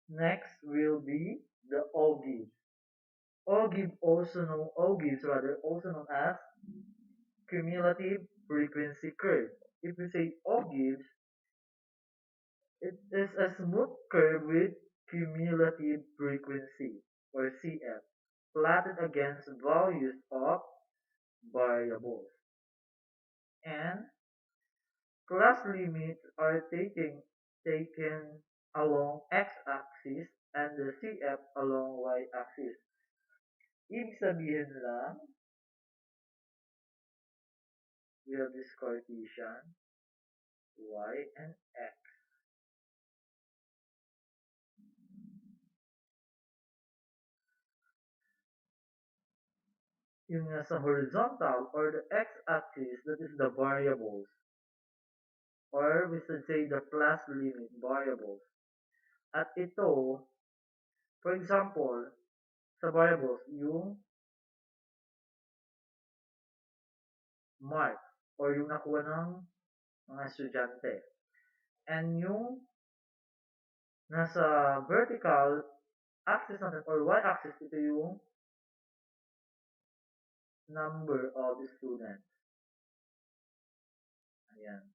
Next will be the ogives. Ogives also known as cumulative frequency curve. If we say ogives, it is a smooth curve with cumulative frequency or CF plotted against values of variables. And class limits are taken along x-axis and the CF along y-axis. Ibig sabihin lang, we have this Cartesian, y, and x. Yung nasa horizontal or the x-axis, that is the variables. Or we should say the class limit variables. At ito, for example, sa variables, yung mark or yung nakuha ng mga estudyante. And yung nasa vertical axis natin or y-axis, ito yung number of students. Ayan.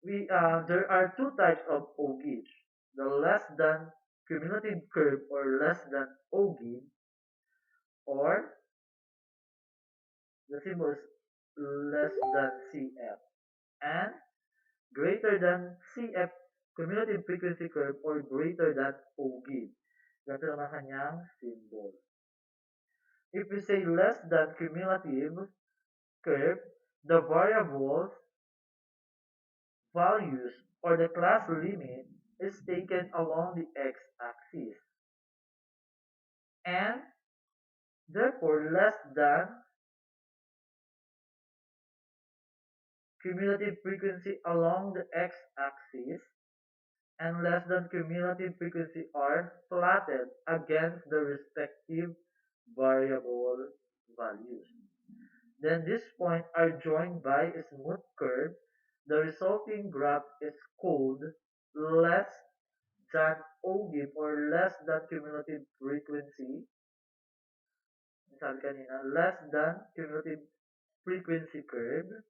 There are two types of ogives. The less than cumulative curve or less than ogive, or the symbol is less than CF, and greater than CF cumulative frequency curve or greater than ogive. Ganito naman kanyang symbol. If we say less than cumulative curve, the variables values or the class limit is taken along the x-axis. And therefore, less than cumulative frequency along the x-axis and less than cumulative frequency are plotted against the respective variable values. Then these points are joined by a smooth curve. The resulting graph is called less than ogive or less than cumulative frequency. Sabi kanina, less than cumulative frequency curve.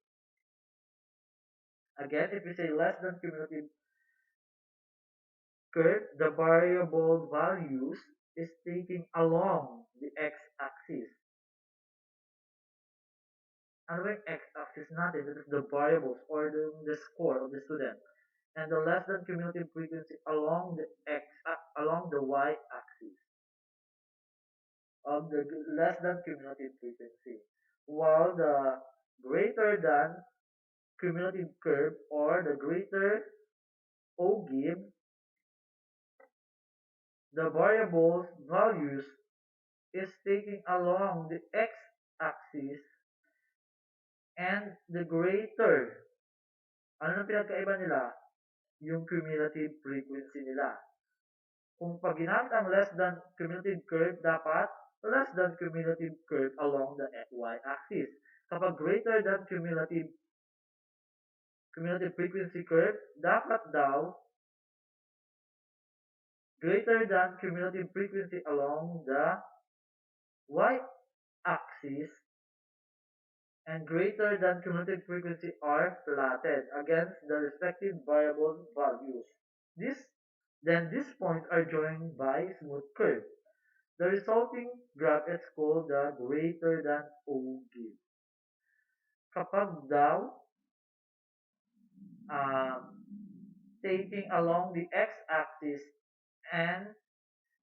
Again, if we say less than cumulative curve, the variable values is taken along the x-axis. Ano ba yung x-axis natin? That is the variables or the score of the student. And the less than cumulative frequency along the y-axis of the less than cumulative frequency, while the greater than cumulative curve or the greater ogive, the variable's values is taken along the x-axis and the greater. Ano na pinagkaiba nila? Yung cumulative frequency nila. Kung pag ginamit ang less than cumulative curve, dapat less than cumulative curve along the y-axis. Kapag greater than cumulative frequency curve, dapat daw greater than cumulative frequency along the y-axis and greater than cumulative frequency are plotted against the respective variable values. These points are joined by smooth curve. The resulting graph is called the greater than ogive. Kapag daw taking along the x-axis and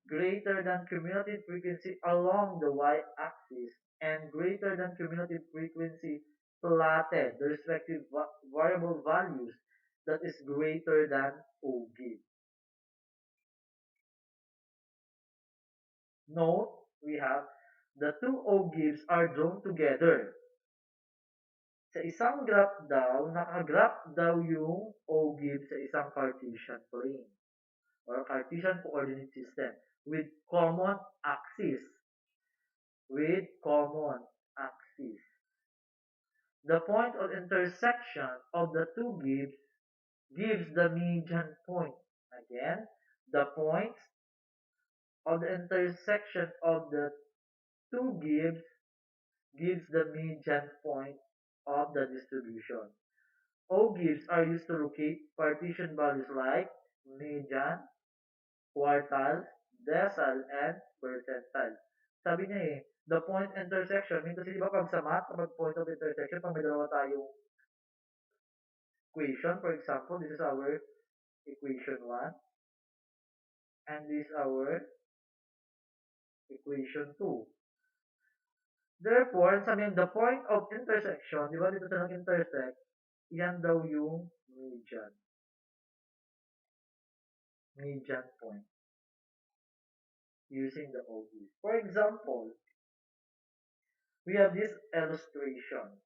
greater than cumulative frequency along the y-axis and greater than cumulative frequency plotted the respective variable values, that is greater than ogive. Note, we have the two ogives are drawn together. Sa isang graph daw, nakagraph daw yung ogive sa isang Cartesian plane or Cartesian coordinate system with common axis. With common axis. The point of intersection of the two gives the median point. Again, the points of the intersection of the two gives the median point of the distribution. O gives are used to locate partition values like median, quartiles, decile, and percentile. Sabi niya the point intersection, mean kasi di ba pag sa math, kapag point of intersection, pag may dalawa tayong equation, for example, this is our equation 1, and this is our equation 2. Therefore, sabi niya, the point of intersection, di ba dito sa nag-intersect, yan daw yung median point, using the OB. For example, we have this illustration.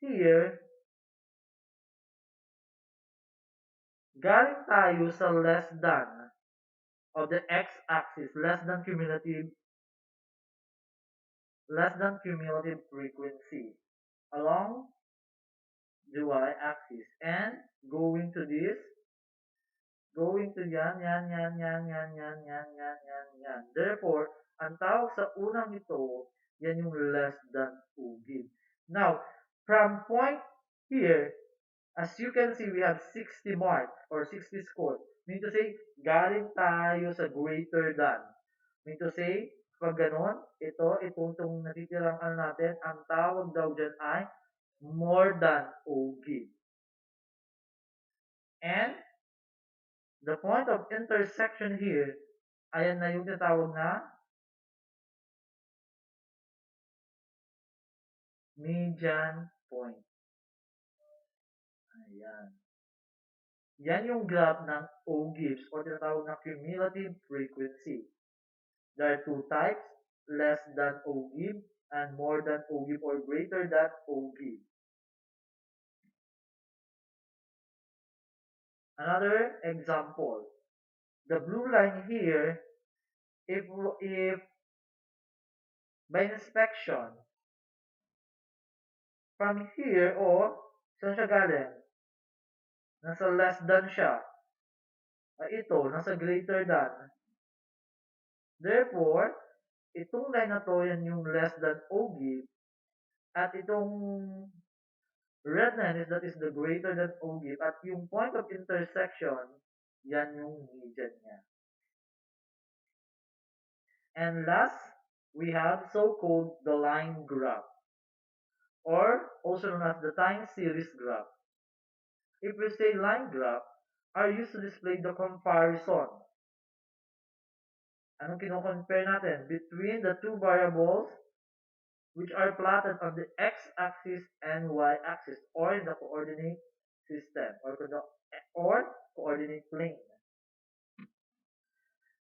Here, galing tayo sa less than of the x-axis, less than cumulative frequency along the y-axis, and going to this, going to yan. Therefore, ang tawag sa unang ito, yan yung less than 2 gig. Now, from point here, as you can see, we have 60 mark or 60 score. Mean to say, galing tayo sa greater than. Mean to say, pag ganon, itong natitirang natin, ang tawag daw dyan ay more than O gig. And the point of intersection here, ayan na yung tinatawag na median point. Ayan. Yan yung graph ng O gives o tinatawag na cumulative frequency. There are two types, less than O give and more than O give or greater than O give. Another example, the blue line here, if by inspection, from here, saan siya galing? Nasa less than siya. Ito, nasa greater than. Therefore, itong line na to, yan yung less than O give. At itong red line that is the greater than O give. At yung point of intersection, yan yung median niya. And last, we have so-called the line graph, or also known as the time series graph. If we say line graph, are used to display the comparison. Anong kino-compare natin? Between the two variables which are plotted on the x-axis and y-axis, or in the coordinate system, or coordinate plane.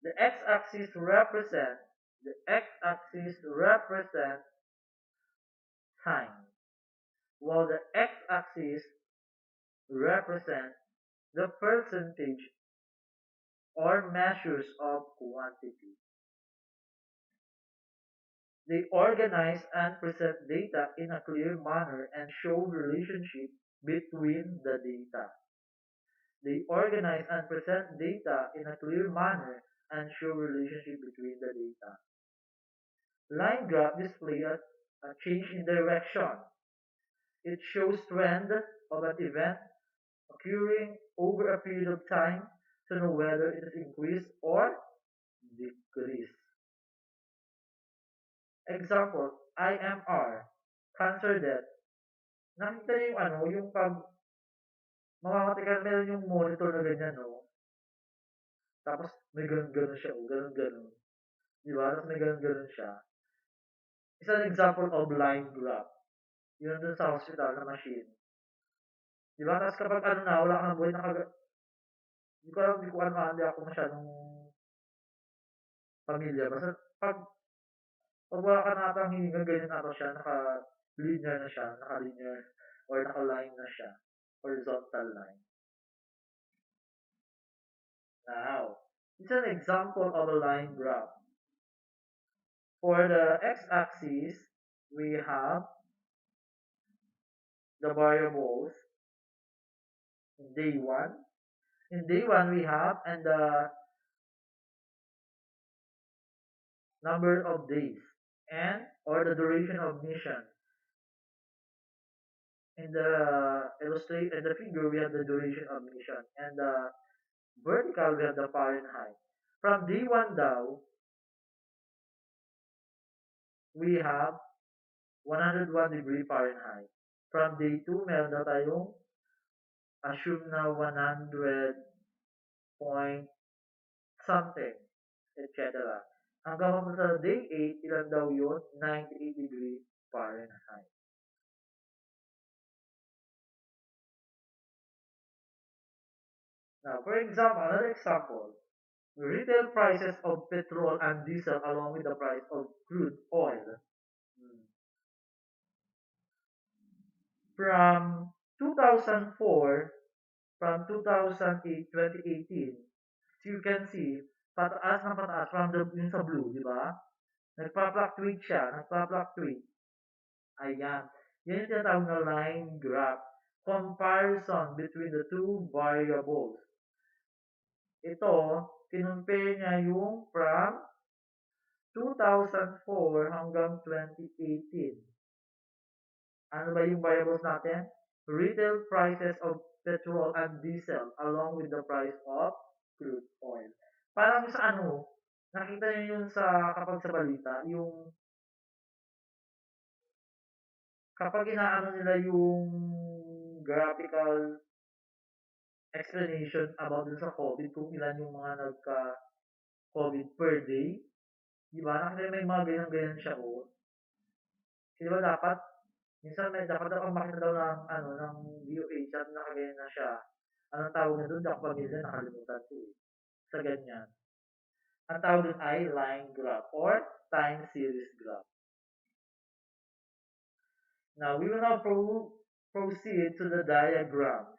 The x-axis represents time, while the x-axis represents the percentage or measures of quantity. They organize and present data in a clear manner and show relationship between the data. They organize and present data in a clear manner and show relationship between the data. Line graph display a change in direction. It shows trend of an event occurring over a period of time to know whether it is increased or decreased. Example, IMR, cancer death. Nakita niyo yung pag mamamatay ka, meron yung monitor na ganyan, Tapos may ganun-ganun siya, ganun-ganun. Di ba? Tapos may ganun-ganun siya. It's an example of line graph. Yun dun sa hospital na machine. Di ba? Tapos kapag wala ka ng buhay, hindi ko alam, hindi ako masyadong pamilya. Basta pag wala ka natang hininga, ganyan nato siya, naka-linear na siya, naka-linear, or naka-line na siya, horizontal line. Now, it's an example of a line graph. For the x-axis, we have the variables day 1, In day 1, we have and the number of days and or the duration of mission. In the illustrate in the figure, we have the duration of mission and the vertical, we have the Fahrenheit. From day 1 daw, we have 101 degree Fahrenheit. From day 2, meron na tayong assume na 100 point something, etc. Hanggang sa day 8, ilan daw yun? 98 degree Fahrenheit. Now, for example, another example, retail prices of petrol and diesel along with the price of crude oil. From 2004, from 2008, 2018, so you can see, pataas na pataas from the, yung sa blue, di ba? Nagpa-fluctuate siya, nagpa-fluctuate. Ayan. Yan yung tinatawag na line graph. Comparison between the two variables. Ito, kinumpare niya yung from 2004 hanggang 2018. Ano ba yung variables natin? Retail prices of petrol and diesel along with the price of crude oil. Parang sa ano, nakita niyo yun sa kapag sa balita, yung kapag inaano nila yung graphical explanation about dun sa COVID, kung ilan yung mga nagka-COVID per day, di ba? Nakita may mga ganyan-ganyan siya o. Di ba dapat, minsan may dapat ako makita daw ng, ano, ng DOH at nakaganyan na siya. Anong tawag na doon? Dapat pamilya, nakalimutan ko eh. Sa ganyan. Ang tawag doon ay line graph or time series graph. Now, we will now proceed to the diagram.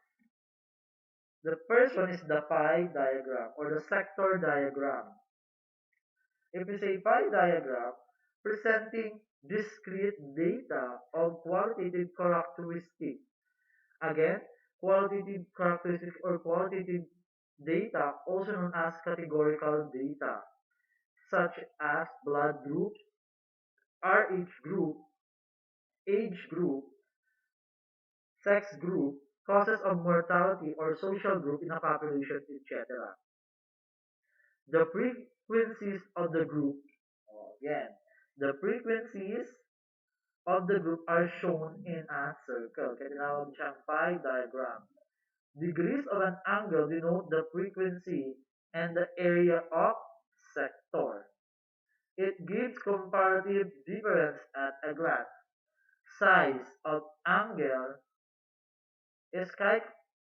The first one is the pie diagram or the sector diagram. If we say pie diagram, presenting discrete data of qualitative characteristics. Again, qualitative characteristics or qualitative data, also known as categorical data, such as blood groups, RH group, age group, sex group, causes of mortality or social group in a population, etc. The frequencies of the group, again, the frequencies of the group are shown in a circle. Kaya tinawag siyang pie diagram. Degrees of an angle denote the frequency and the area of sector. It gives comparative difference at a glance. Size of angle is,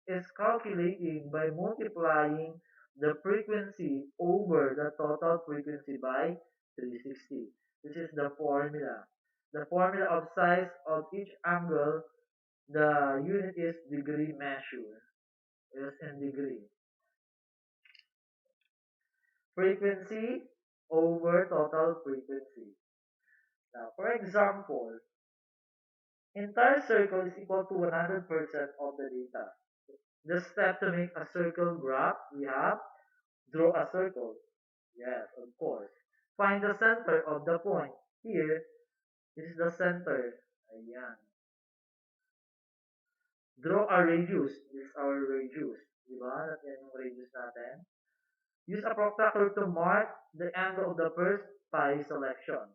is calculating by multiplying the frequency over the total frequency by 360. This is the formula. The formula of size of each angle, the unit is degree measure. Is in degree. Frequency over total frequency. Now, for example, entire circle is equal to 100% of the data. The step to make a circle graph, we have draw a circle. Yes, of course. Find the center of the point. Here, this is the center. Ayan. Draw a radius. This is our radius. Diba? Yan yung radius natin. Use a protractor to mark the angle of the first pie selection.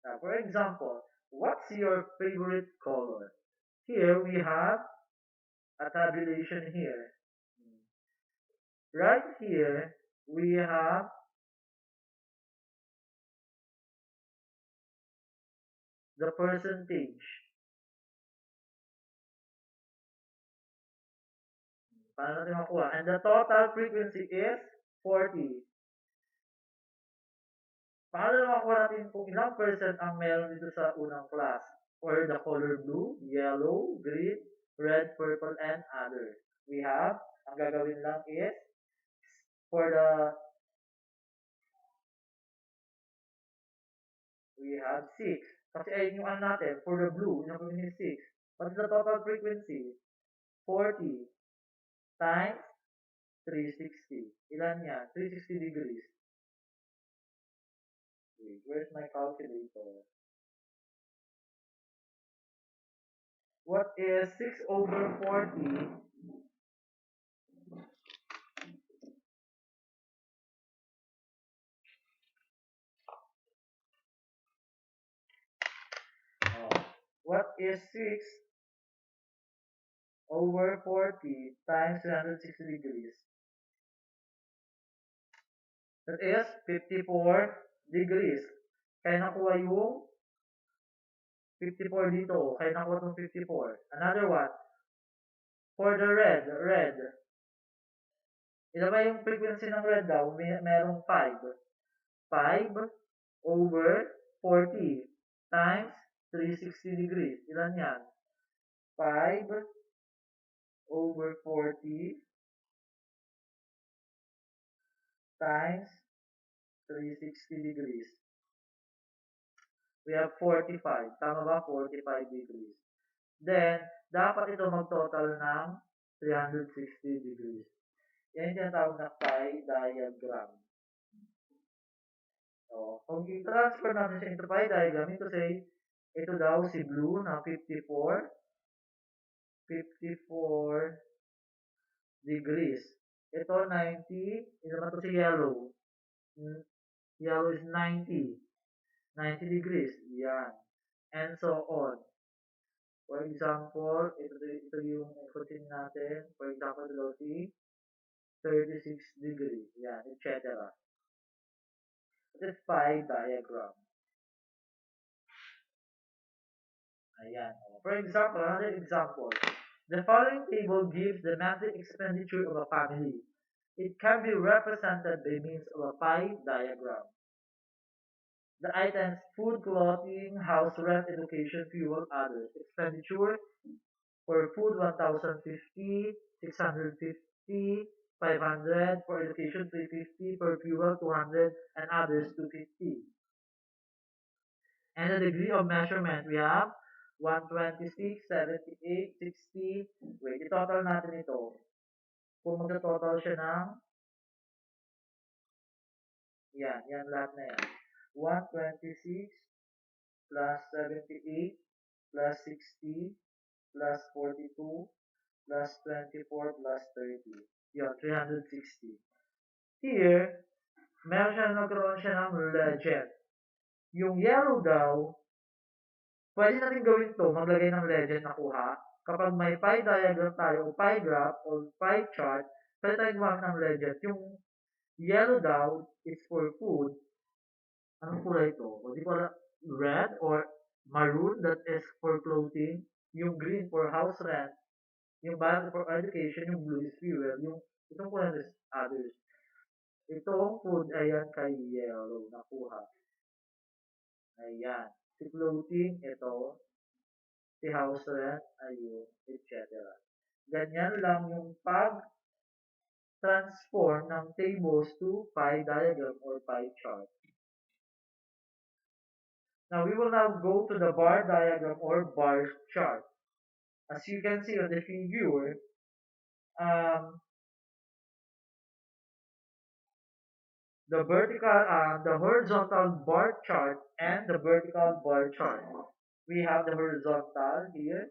Now, for example, what's your favorite color? Here we have a tabulation here. Right here, we have the percentage. Paano natin makuha? And the total frequency is 40. Paano makuha natin kung ilang percent ang meron dito sa unang class? Or the color blue, yellow, green, red, purple, and other. We have, ang gagawin lang is, for the, we have 6. Kasi ayun yung ano natin, for the blue, yung gagawin is 6. What's the total frequency? 40 times 360. Ilan yan? 360 degrees. Wait, where's my calculator? What is 6 over 40? Oh. What is 6 over 40 times 360 degrees? That is 54 degrees. Kaya nakuha yung 54 dito. Kaya nakuha itong 54. Another one. For the red. Ilan ba yung frequency ng red daw? Merong 5. 5 over 40 times 360 degrees. Ilan yan? 5 over 40 times 360 degrees. We have 45. Tama ba? 45 degrees. Then, dapat ito mag-total ng 360 degrees. Yan yung tinatawag na pie diagram. So, kung i-transfer natin sa into pie diagram, ito say, ito daw si blue na 54 degrees. Ito 90, ito naman ito si yellow. Yellow is 90 degrees. Yan. And so on. For example, ito yung continue natin. For example, ito si 36 degrees. Yan, etc. This is pie diagram. Ayan. For example, another example. The following table gives the monthly expenditure of a family. It can be represented by means of a pie diagram. The items food, clothing, house rent, education, fuel, others. Expenditure for food 1,050, 650, 500, for education 350, for fuel 200, and others 250. And the degree of measurement, we have 126, 78, 60. Wait, i-total natin ito. Kung mag-total siya ng, yan lahat na yan. 126 plus 78 plus 60 plus 42 plus 24 plus 30. Yan, 360. Here, nagkaroon siya ng legend. Yung yellow daw, pwede natin gawin to, maglagay ng legend na kuha. Kapag may pie diagram tayo, o pie graph, o pie chart, pwede tayo gumamit ng legend. Yung yellow daw is for food. Anong kulay ito? O di pala red or maroon, that is for clothing. Yung green for house rent. Yung violet for education. Yung blue is fuel. Yung itong kulay is others. Itong food, ayan kay yellow, nakuha. Ayan. Si clothing, ito. Si house rent, ayun, etc. Ganyan lang yung pag-transform ng tables to pie diagram or pie chart. Now, we will now go to the bar diagram or bar chart. As you can see on the figure, the horizontal bar chart and the vertical bar chart. We have the horizontal here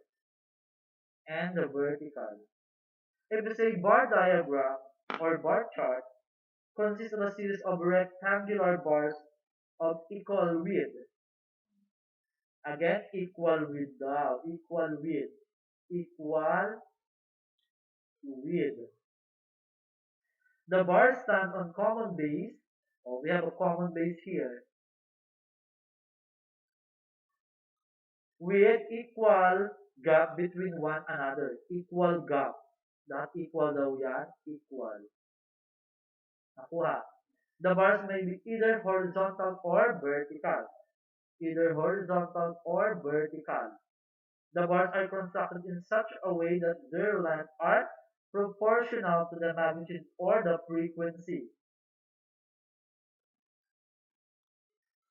and the vertical. If we say bar diagram or bar chart consists of a series of rectangular bars of equal width. Again, equal width daw. Equal width. Equal width. The bars stand on common base. Oh, we have a common base here. With equal gap between one another. Equal gap. Lahat equal daw yan. Equal. Nakuha. The bars may be either horizontal or vertical. Either horizontal or vertical. The bars are constructed in such a way that their lengths are proportional to the magnitude or the frequency.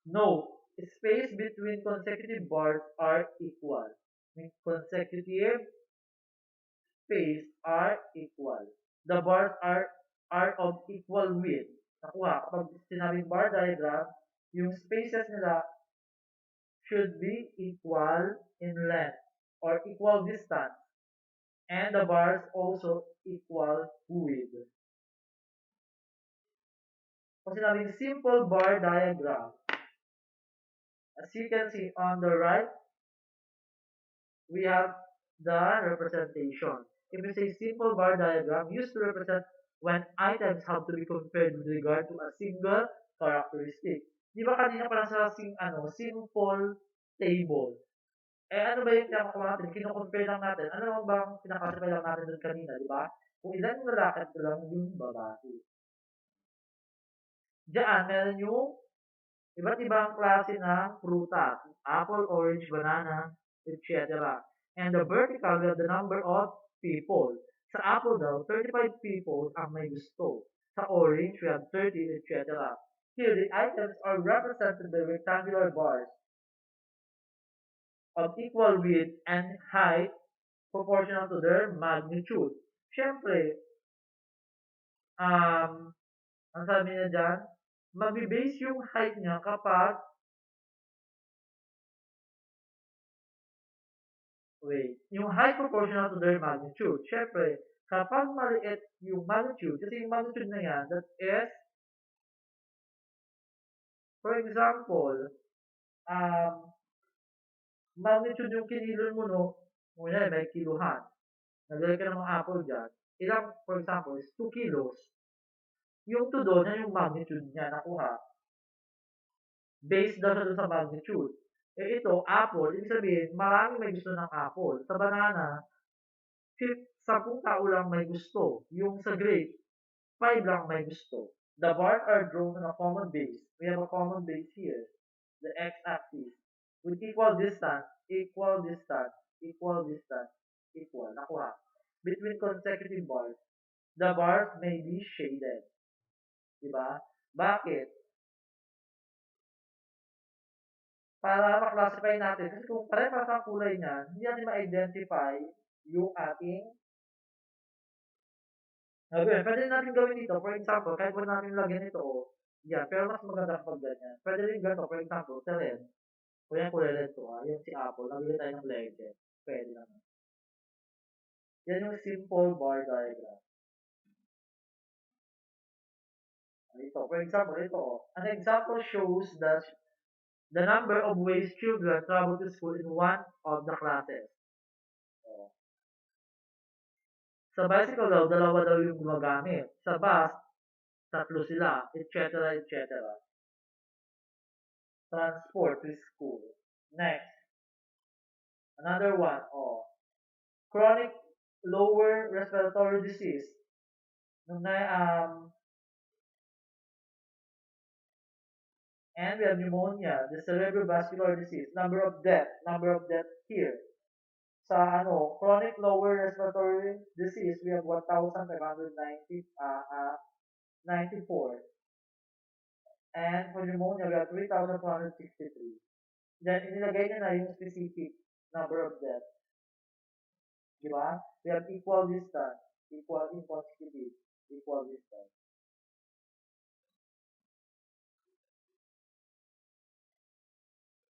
Note, space between consecutive bars are equal. consecutive space are equal. The bars are of equal width. Nakuha, kapag sinabing bar diagram, yung spaces nila should be equal in length or equal distance, and the bars also equal width. Kung sinabing simple bar diagram, as you can see on the right, we have the representation. If we say simple bar diagram, used to represent when items have to be compared with regard to a single characteristic. Di ba kanina parang sa simple table. Eh ano ba yung pinakakuha natin? Kino-compare lang natin. Ano lang bang pinakasabay lang natin doon kanina, di ba? Kung ilan yung lalaki at ilan yung babae. Diyan, meron yung iba't ibang klase ng prutas. Apple, orange, banana, etc. And the vertical, we have the number of people. Sa apple daw, 35 people ang may gusto. Sa orange, we have 30, etc. Here, the items are represented by rectangular bars of equal width and height proportional to their magnitude. Siyempre, ang sabi niya dyan, magbe-base yung height niya kapag, yung height proportional to their magnitude. Siyempre, kapag maliit yung magnitude, kasi yung magnitude na yan, that is, for example, um, magnitude yung kinilon mo, no? Muna, may kiluhan. Naglagay ka ng mga apple dyan. Ilang, for example, is 2 kilos. Yung 2 doon, yan yung magnitude niya nakuha. Based daw siya doon sa magnitude. Eh ito, apple, ibig sabihin, marami may gusto ng apple. Sa banana, 10 tao lang may gusto. Yung sa grape, 5 lang may gusto. The bars are drawn on a common base. We have a common base here, the x-axis, with equal distance, equal distance, equal distance, equal. Nakuha. Between consecutive bars, the bars may be shaded. Diba? Bakit? Para ma-classify natin. Kasi kung pare-parehas ang kulay niyan, hindi natin ma-identify yung ating gagawin. Pwede natin gawin dito. For example, kahit wala natin lagyan ito, yan. Pero mas maganda kapag ganyan. Pwede rin ganito. For example, sa red. Kung yan kulay red to, yan si Apple. Nabili tayo ng legend. Pwede naman. Yan yung simple bar diagram. Ito. For example, ito. An example shows that the number of ways children travel to school in one of the classes. Sa bicycle daw, dalawa daw yung gumagamit. Sa bus, 3 sila, etc. etc. Transport to school. Next, another one, chronic lower respiratory disease. Nung and we have pneumonia, the cerebrovascular disease, number of death here. Sa chronic lower respiratory disease, we have 1,594. And for pneumonia, we have 3,463. Then, inilagay niya na yung specific number of death. Diba? We have equal distance, equal inconsecutive, equal distance.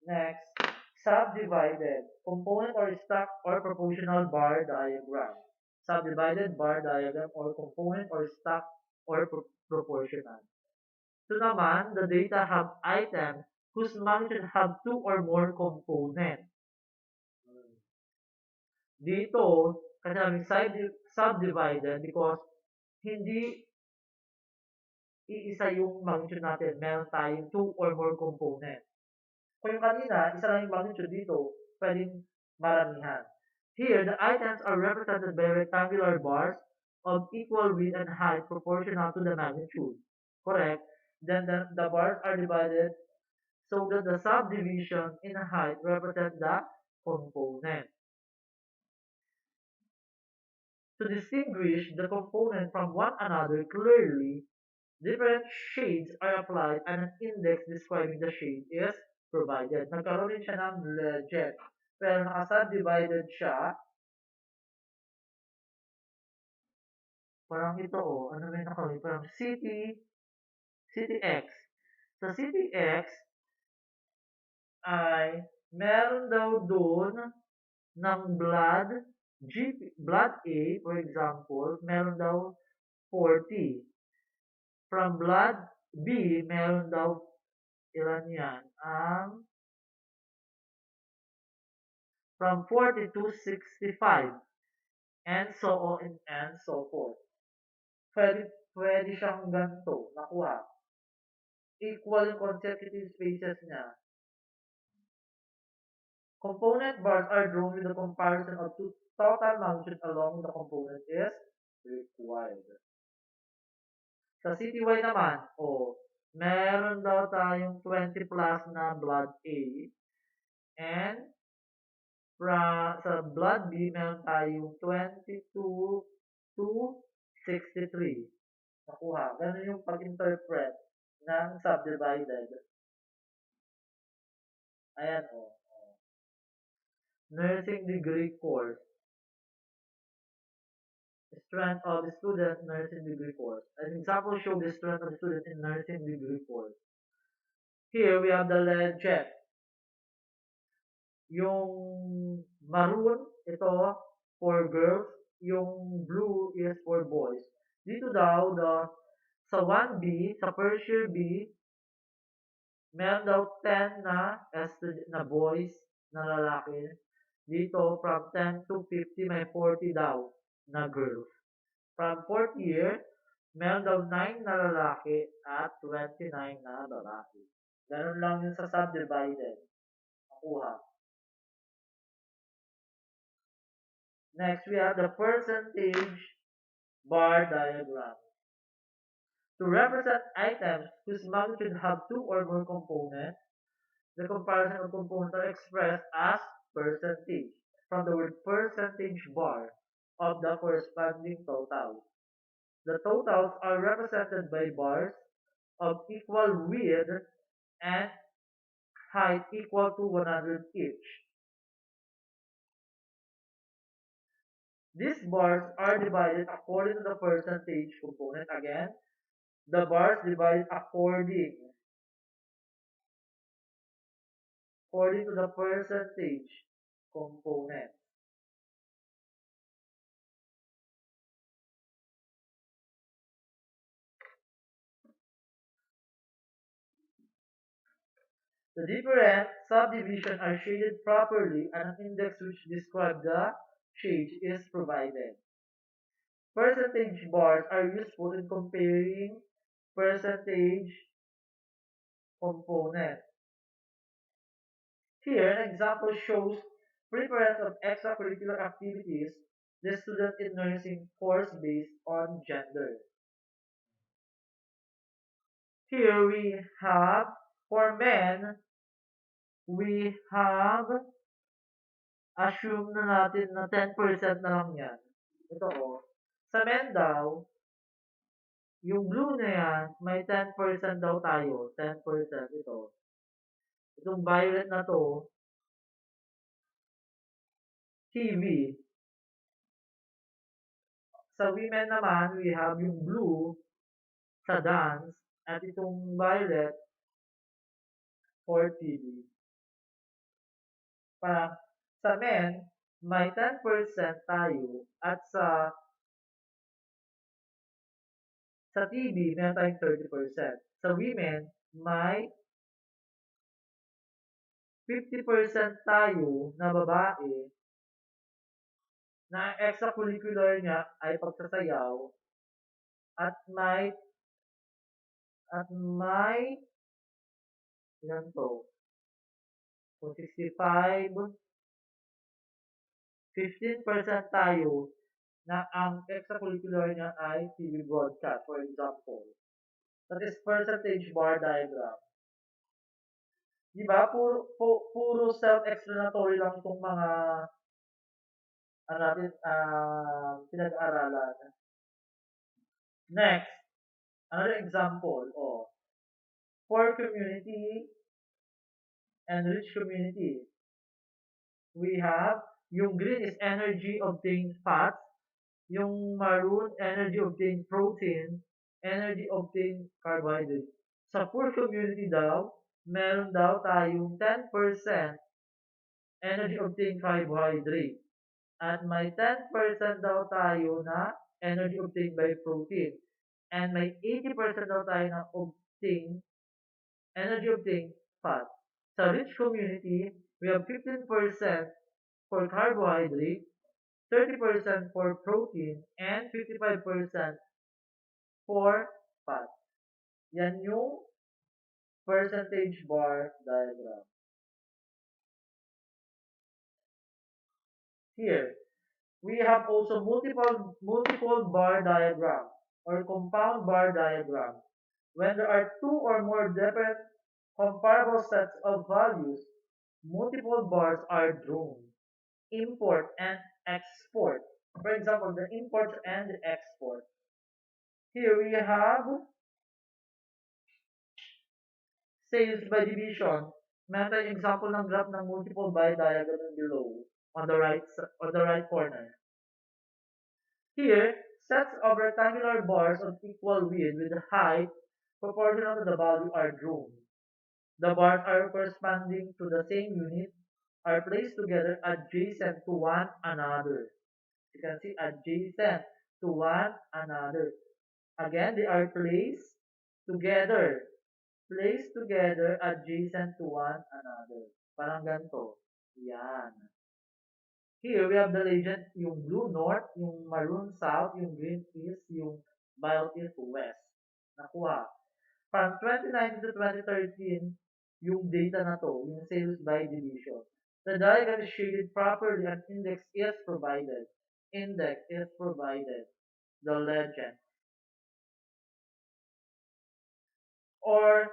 Next, subdivided component or stack or proportional bar diagram. Subdivided bar diagram or component or stack or proportional. So naman, the data have items whose magnitude have 2 or more components. Dito, kasi namin subdivided because hindi iisa yung magnitude natin. Meron tayong 2 or more components. Kung yung kanina, isa lang yung magnitude dito, pwedeng maramihan. Here, the items are represented by rectangular bars of equal width and height proportional to the magnitude. Correct? Then the bars are divided so that the subdivision in height represents the component. To distinguish the component from one another clearly, different shades are applied and an index describing the shade is provided. Nagkaroon din siya ng legend. pero naka-subdivided siya. Parang ito, ano ba yung nakalagay? Parang city X. Sa city X ay meron daw doon ng blood A, for example, meron daw 40. From blood B, meron daw ilan yan? From 40 to 65. And so on and so forth. Pwede siyang ganito, nakuha. Equal yung consecutive spaces niya. Component bars are drawn with the comparison of two total magnitude along the component is required. Sa CTY naman, meron daw tayong 20 plus na blood A and sa blood B, meron tayong 22 to 63. Nakuha. Ganun yung pag-interpret ng subdivided. Ayan Nursing degree course. Strength of the student, nursing degree course. An example show the strength of the student in nursing degree course. Here we have the legend. Yung maroon, ito, for girls. Yung blue is for boys. Dito daw, sa 1B, sa first year B, meron daw 10 na boys, na lalaki. Dito, from 10 to 50, may 40 daw na girls. From 4th year, meron daw 9 na lalaki at 29 na lalaki. Ganun lang yun sa subdivided. Nakuha. Next, we have the percentage bar diagram. To represent items whose magnitude have two or more components, the comparison of components are expressed as percentage from the word percentage bar of the corresponding totals. The totals are represented by bars of equal width and height equal to 100 each. These bars are divided according to the percentage component. Again, the bars divided according to the percentage component. The different subdivisions are shaded properly and an index which describes the shade is provided. Percentage bars are useful in comparing percentage components. Here, an example shows preference of extracurricular activities the student in nursing course based on gender. Here we have, for men, we have assume na natin na 10% na lang yan. Ito sa men daw, yung blue na yan, may 10% daw tayo. 10% ito. Itong violet na to, TV. Sa women naman, we have yung blue sa dance at itong violet for TV. Parang sa men, may 10% tayo at sa TV, meron tayong 30%. Sa women, may 50% tayo na babae na extracurricular niya ay pagsasayaw at may ilan to? Kung 65, 15% tayo na ang extracurricular niya ay TV broadcast, for example. That is percentage bar diagram. Diba? Puro self-explanatory lang itong mga pinag-aralan. Next, another example of poor community and rich community. We have, yung green is energy obtained fats, yung maroon, energy obtained protein, energy obtained carbohydrate. Sa poor community daw, meron daw tayong 10% energy obtained carbohydrate. At may 10% daw tayo na energy obtained by protein. And may 80% daw tayo na energy obtained fat. Sa rich community, we have 15% for carbohydrate, 30% for protein, and 55% for fat. Yan yung percentage bar diagram. Here, we have also multiple bar diagram or compound bar diagram. When there are two or more different comparable sets of values, multiple bars are drawn. Import and export. For example, the import and the export. Here we have sales by division. Meron tayong example ng graph ng multiple bar diagram below on the right corner. Here, sets of rectangular bars of equal width with height proportional to the value are drawn. The bars are corresponding to the same unit are placed together adjacent to one another. You can see adjacent to one another. Again, they are together. Placed together adjacent to one another. Parang ganito. Yan. Here, we have the legend, yung blue north, yung maroon south, yung green east, yung violet east west. Nakuha. From 2019 to 2013, yung data na to, yung sales by division. The diagram is shaded properly and index is provided. Index is provided. The legend. Or,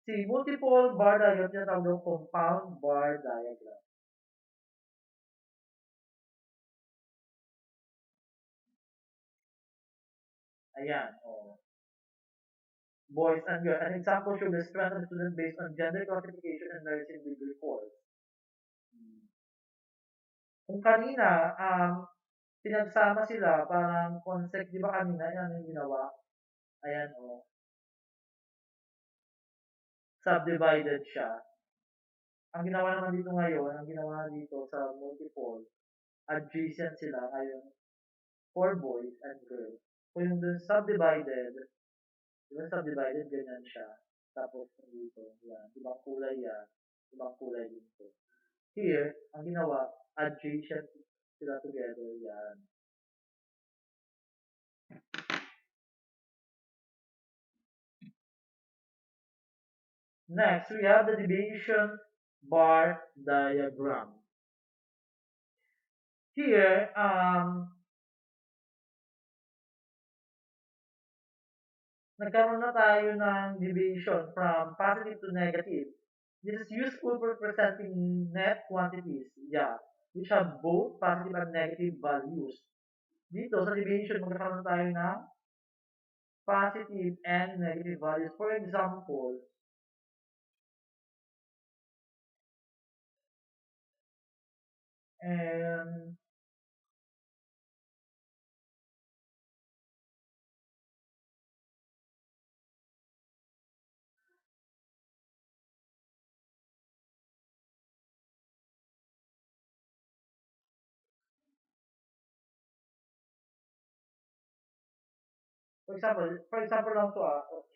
si multiple bar diagram, tinatawag ng compound bar diagram. Ayan, oh. Boys and girls. An example shows the strength of student based on gender classification and nursing degree course. Kung kanina, pinagsama sila, parang concept, di ba kanina, yan yung ginawa? Ayan, oh. Subdivided siya. Ang ginawa naman dito ngayon, ang ginawa dito sa multiple, adjacent sila ngayon for boys and girls. Kung yung dun subdivided, yung subdivided, ganyan siya. Tapos dito, yan. Ibang kulay yan. Ibang kulay dito. Here, ang ginawa, adjacent sila together, yan. Next, we have the deviation bar diagram. Here, nagkaroon na tayo ng deviation from positive to negative. This is useful for presenting net quantities, yeah, which have both positive and negative values. Dito sa deviation, magkakaroon tayo ng positive and negative values. For example, and for example lang to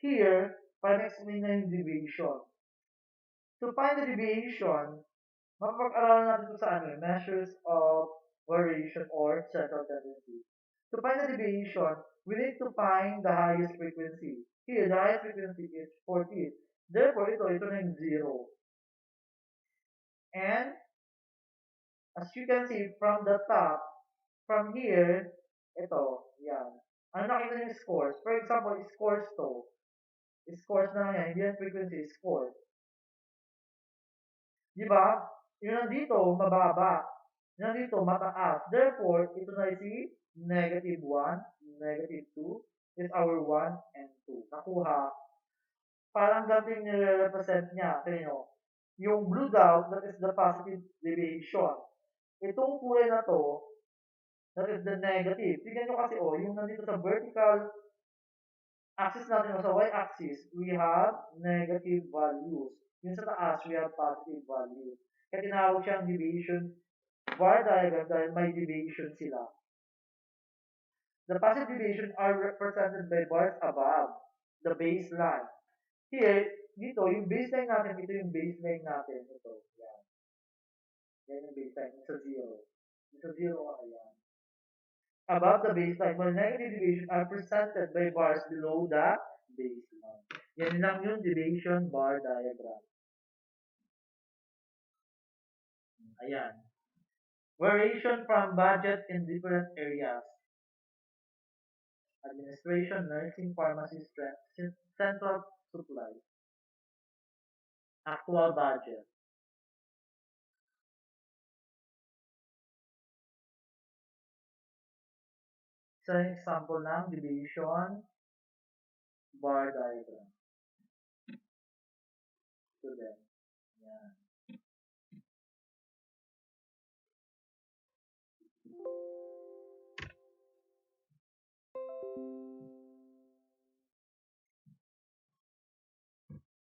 here, para explain na yung deviation. To find the deviation, mapag-aralan natin ito sa measures of variation or central tendency. To find the deviation, we need to find the highest frequency. Here, the highest frequency is 14. Therefore, ito na yung 0. And, as you can see, from the top, from here, ito, yan. Ano nakita niyo yung scores? For example, scores to. Scores na lang yan, hindi yan frequency, scores. Di ba? Yung nandito, mababa. Yung nandito, mataas. Therefore, ito na si negative 1, negative 2 is our 1 and 2. Nakuha. Parang ganito yung nire-represent niya. Tingnan nyo. Yung blue daw, that is the positive deviation. Itong kulay na to, that is the negative. Tingnan nyo kasi, oh, yung nandito sa vertical axis natin o sa y-axis, we have negative values. Yung sa taas, we have positive values. Kaya tinawag siyang deviation bar diagram dahil may deviation sila. The positive deviation are represented by bars above the baseline. Here, dito, yung baseline natin, ito yung baseline natin. Ito, yan. Yan yung baseline, yung sa zero. Yung sa zero, ayan. Above the baseline, while negative deviation are presented by bars below the baseline. Yan lang yung deviation bar diagram. Ayan. Variation from budget in different areas. Administration, nursing, pharmacy, central supply. Actual budget. Isa yung example ng deviation bar diagram.